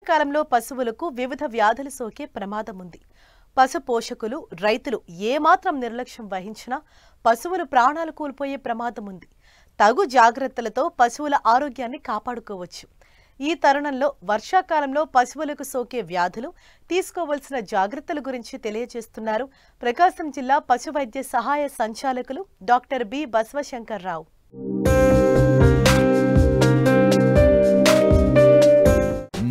వర్షాకాలంలో పశువులకు వివిధ వ్యాధులు సోకే ప్రమాదం ఉంది. పశు పోషకులు, రైతులు ఏమాత్రం నిర్లక్ష్యం వహించినా పశువులు ప్రాణాలు కోల్పోయే ప్రమాదం ఉంది. తగు జాగ్రత్తలతో పశువుల ఆరోగ్యాన్ని కాపాడుకోవచ్చు. ఈ తరుణంలో వర్షాకాలంలో పశువులకు సోకే వ్యాధులు, తీసుకోవాల్సిన జాగ్రత్తల గురించి తెలియజేస్తున్నారు ప్రకాశం జిల్లా పశు వైద్య సహాయ సంచాలకులు డాక్టర్ బి బసవశంకర్రావు.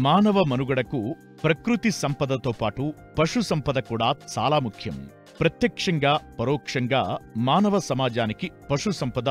మానవ మనుగడకు ప్రకృతి సంపదతో పాటు పశు సంపద కూడా చాలా ముఖ్యం. ప్రత్యక్షంగా పరోక్షంగా మానవ సమాజానికి పశు సంపద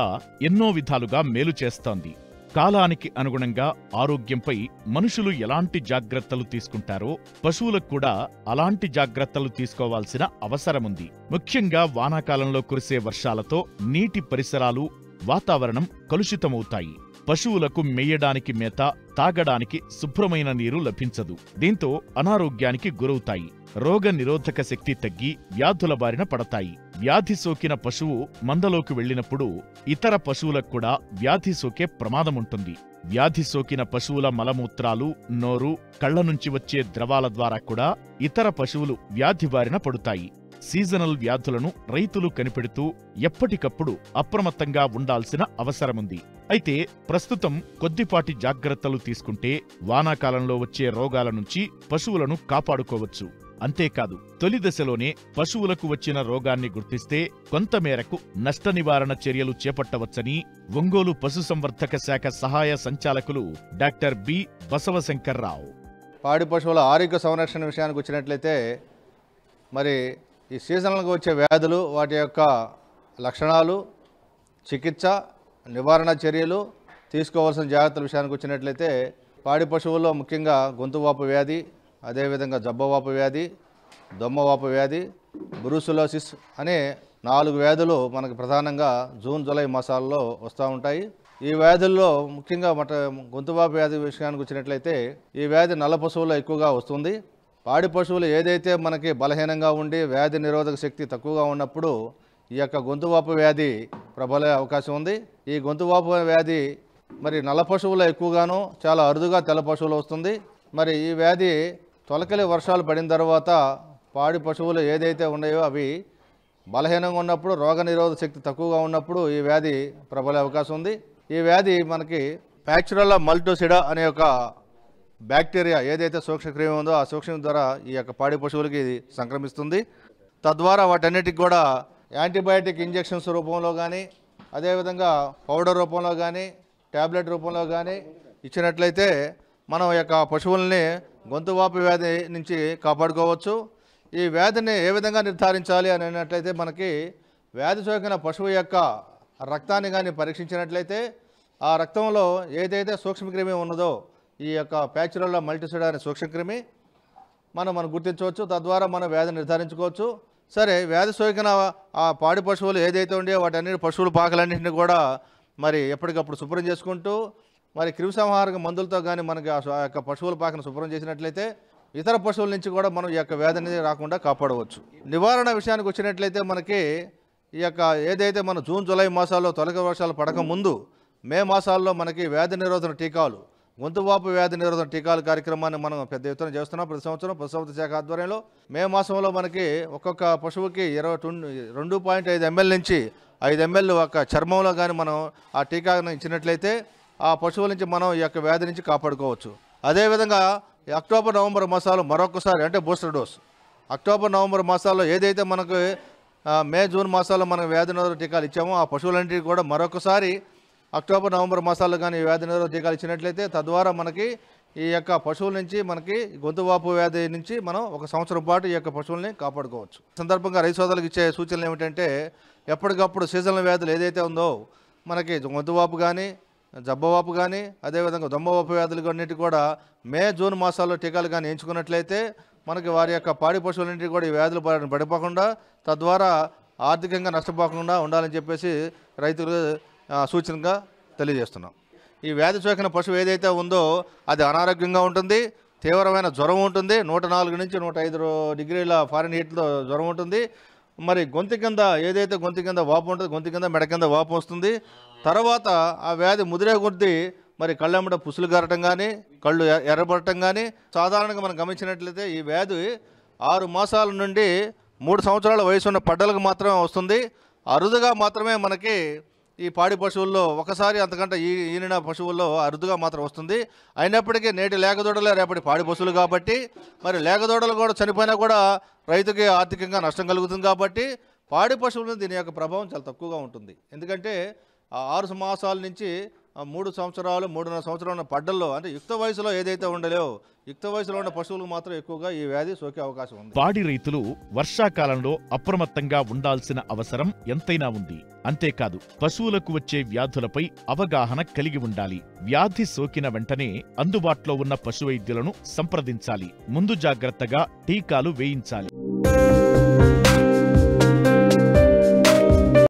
ఎన్నో విధాలుగా మేలు చేస్తోంది. కాలానికి అనుగుణంగా ఆరోగ్యంపై మనుషులు ఎలాంటి జాగ్రత్తలు తీసుకుంటారో పశువులకు కూడా అలాంటి జాగ్రత్తలు తీసుకోవాల్సిన అవసరముంది. ముఖ్యంగా వానాకాలంలో కురిసే వర్షాలతో నీటి పరిసరాలు, వాతావరణం కలుషితమవుతాయి. పశువులకు మేయడానికి మేత, తాగడానికి శుభ్రమైన నీరు లభించదు. దీంతో అనారోగ్యానికి గురవుతాయి. రోగ నిరోధక శక్తి తగ్గి వ్యాధుల బారిన పడతాయి. వ్యాధి సోకిన పశువు మందలోకి వెళ్లినప్పుడు ఇతర పశువులకు కూడా వ్యాధి సోకే ప్రమాదముంటుంది. వ్యాధి సోకిన పశువుల మలమూత్రాలు, నోరు, కళ్ల నుంచి వచ్చే ద్రవాల ద్వారా కూడా ఇతర పశువులు వ్యాధి బారిన పడుతాయి. సీజనల్ వ్యాధులను రైతులు కనిపెడుతూ ఎప్పటికప్పుడు అప్రమత్తంగా ఉండాల్సిన అవసరముంది. అయితే ప్రస్తుతం కొద్దిపాటి జాగ్రత్తలు తీసుకుంటే వానాకాలంలో వచ్చే రోగాల నుంచి పశువులను కాపాడుకోవచ్చు. అంతేకాదు, తొలి దశలోనే పశువులకు వచ్చిన రోగాన్ని గుర్తిస్తే కొంతమేరకు నష్ట నివారణ చర్యలు చేపట్టవచ్చని ఒంగోలు పశుసంవర్ధక శాఖ సహాయ సంచాలకులు డాక్టర్ బి బసవశంకర్రావు. పాడి పశువుల ఆరోగ్య సంరక్షణ విషయానికి వచ్చినట్లయితే మరి ఈ సీజనల్గా వచ్చే వ్యాధులు, వాటి యొక్క లక్షణాలు, చికిత్స, నివారణ చర్యలు, తీసుకోవాల్సిన జాగ్రత్తల విషయానికి వచ్చినట్లయితే పాడి పశువుల్లో ముఖ్యంగా గొంతువాపు వ్యాధి, అదేవిధంగా జబ్బవాపు వ్యాధి, దొమ్మవాపు వ్యాధి, బ్రూసిలోసిస్ అనే 4 వ్యాధులు మనకు ప్రధానంగా జూన్, జూలై మాసాల్లో వస్తూ ఉంటాయి. ఈ వ్యాధుల్లో ముఖ్యంగా గొంతువాపు వ్యాధి విషయానికి వచ్చినట్లయితే ఈ వ్యాధి నల్ల పశువుల్లో ఎక్కువగా వస్తుంది. పాడి పశువులు ఏదైతే మనకి బలహీనంగా ఉండి వ్యాధి నిరోధక శక్తి తక్కువగా ఉన్నప్పుడు ఈ యొక్క గొంతువాపు వ్యాధి ప్రబలే అవకాశం ఉంది. ఈ గొంతువాపు వ్యాధి మరి నల్ల పశువుల్లో ఎక్కువగాను, చాలా అరుదుగా తెల్ల పశువులు వస్తుంది. మరి ఈ వ్యాధి తొలకలి వర్షాలు పడిన తర్వాత పాడి పశువులు ఏదైతే ఉన్నాయో అవి బలహీనంగా ఉన్నప్పుడు, రోగ నిరోధక శక్తి తక్కువగా ఉన్నప్పుడు ఈ వ్యాధి ప్రబలే అవకాశం ఉంది. ఈ వ్యాధి మనకి ప్యాక్చురల్లా మల్టోసిడా అనే ఒక బ్యాక్టీరియా ఏదైతే సూక్ష్మక్రిమి ఉందో ఆ సూక్ష్మక్రిమి ద్వారా ఈ యొక్క పాడి పశువులకి ఇది సంక్రమిస్తుంది. తద్వారా వాటన్నిటికి కూడా యాంటీబయాటిక్ ఇంజెక్షన్స్ రూపంలో కానీ, అదేవిధంగా పౌడర్ రూపంలో కానీ, ట్యాబ్లెట్ రూపంలో కానీ ఇచ్చినట్లయితే మనం యొక్క పశువుల్ని గొంతువాపు వ్యాధి నుంచి కాపాడుకోవచ్చు. ఈ వ్యాధిని ఏ విధంగా నిర్ధారించాలి అని అన్నట్లయితే మనకి వ్యాధి సోకిన పశువు యొక్క రక్తాన్ని కానీ పరీక్షించినట్లయితే ఆ రక్తంలో ఏదైతే సూక్ష్మక్రిమి ఉన్నదో ఈ యొక్క ప్యాచురల్లా మల్టీసిడా అనే సూక్ష్మక్రిమి మనం గుర్తించవచ్చు. తద్వారా మనం వ్యాధి నిర్ధారించుకోవచ్చు. సరే, వ్యాధి సోకిన ఆ పాడి పశువులు ఏదైతే ఉండేవో వాటన్నిటి పశువుల పాకలన్నింటినీ కూడా మరి ఎప్పటికప్పుడు శుభ్రం చేసుకుంటూ మరి క్రిమిసంహారక మందులతో కానీ మనకి ఆ యొక్క పశువుల పాకను శుభ్రం చేసినట్లయితే ఇతర పశువుల నుంచి కూడా మనం ఈ యొక్క వ్యాధిని రాకుండా కాపాడవచ్చు. నివారణ విషయానికి వచ్చినట్లయితే మనకి ఈ యొక్క ఏదైతే మన జూన్, జూలై మాసాల్లో తొలక వర్షాలు పడక ముందు మే మాసాల్లో మనకి వ్యాధి నిరోధన టీకాలు, గొంతువాపు వ్యాధి నిరోధన టీకాల కార్యక్రమాన్ని మనం పెద్ద ఎత్తున చేస్తున్నాం. ప్రతి సంవత్సరం పశుసంవర్ధక శాఖ ఆధ్వర్యంలో మే మాసంలో మనకి ఒక్కొక్క పశువుకి 2.5 ml నుంచి 5 ml ఒక చర్మంలో కానీ మనం ఆ టీకాను ఇచ్చినట్లయితే ఆ పశువుల నుంచి మనం ఈ యొక్క వ్యాధి నుంచి కాపాడుకోవచ్చు. అదేవిధంగా అక్టోబర్, నవంబర్ మాసాలు మరొకసారి అంటే బూస్టర్ డోస్, అక్టోబర్, నవంబర్ మాసాల్లో ఏదైతే మనకు మే, జూన్ మాసాల్లో మనం వ్యాధి నిరోధక టీకాలు ఇచ్చామో ఆ పశువులన్నింటికి కూడా మరొకసారి అక్టోబర్, నవంబర్ మాసాల్లో కానీ వ్యాధి నిరోధక టీకాలు ఇచ్చినట్లయితే తద్వారా మనకి ఈ యొక్క పశువుల నుంచి మనకి గొంతువాపు వ్యాధి నుంచి మనం 1 సంవత్సరం పాటు ఈ యొక్క పశువుల్ని కాపాడుకోవచ్చు. సందర్భంగా రైతు సోదరులకు ఇచ్చే సూచనలు ఏమిటంటే ఎప్పటికప్పుడు సీజనల్ వ్యాధులు ఏదైతే ఉందో మనకి గొంతువాపు కానీ, జబ్బవాపు కానీ, అదేవిధంగా దొమ్మవాపు వ్యాధులు అన్నిటి కూడా మే, జూన్ మాసాల్లో టీకాలు కానీ ఎంచుకున్నట్లయితే మనకి వారి యొక్క పాడి పశువులన్నింటినీ కూడా ఈ వ్యాధులు పడిపోకుండా, తద్వారా ఆర్థికంగా నష్టపోకుండా ఉండాలని చెప్పేసి రైతులు సూచనగా తెలియజేస్తున్నాం. ఈ వ్యాధి సోకిన పశువు ఏదైతే ఉందో అది అనారోగ్యంగా ఉంటుంది, తీవ్రమైన జ్వరం ఉంటుంది, 104 నుంచి 105 డిగ్రీల ఫారెన్హీట్లో జ్వరం ఉంటుంది. మరి గొంతు కింద ఏదైతే గొంతు కింద వాపు ఉంటుందో గొంతు కింద మెడ కింద వాపు వస్తుంది. తర్వాత ఆ వ్యాధి ముదిరే కొద్దీ మరి కళ్ళెంబడ పుసులు గారటం కానీ, కళ్ళు ఎర్రబడటం కానీ, సాధారణంగా మనం గమనించినట్లయితే ఈ వ్యాధి 6 మాసాల నుండి 3 సంవత్సరాల వయసు ఉన్న పడ్డలకు మాత్రమే వస్తుంది. అరుదుగా మాత్రమే మనకి ఈ పాడి పశువుల్లో ఒకసారి అంతకంటే ఈనిన పశువుల్లో అరుదుగా మాత్రం వస్తుంది. అయినప్పటికీ నేటి లేగదూడలే రేపటి పాడి పశువులు కాబట్టి మరి లేగదూడలు కూడా చనిపోయినా కూడా రైతుకి ఆర్థికంగా నష్టం కలుగుతుంది. కాబట్టి పాడి పశువుల దీని యొక్క ప్రభావం చాలా తక్కువగా ఉంటుంది. ఎందుకంటే 6 మాసాల నుంచి 3 సంవత్సరాలు 3.5 సంవత్సరాలు ఉన్న పడ్డల్లో అంటే యుక్త వయసులో ఏదైతే ఉండలేవో యుక్త వయసులో ఉన్న పశువులకు మాత్రం ఎక్కువగా ఈ వ్యాధి సోకే అవకాశం ఉంది. పాడి రైతులు వర్షాకాలంలో అప్రమత్తంగా ఉండాల్సిన అవసరం ఎంతైనా ఉంది. అంతేకాదు పశువులకు వచ్చే వ్యాధులపై అవగాహన కలిగి ఉండాలి. వ్యాధి సోకిన వెంటనే అందుబాటులో ఉన్న పశువైద్యులను సంప్రదించాలి. ముందు జాగ్రత్తగా టీకాలు వేయించాలి.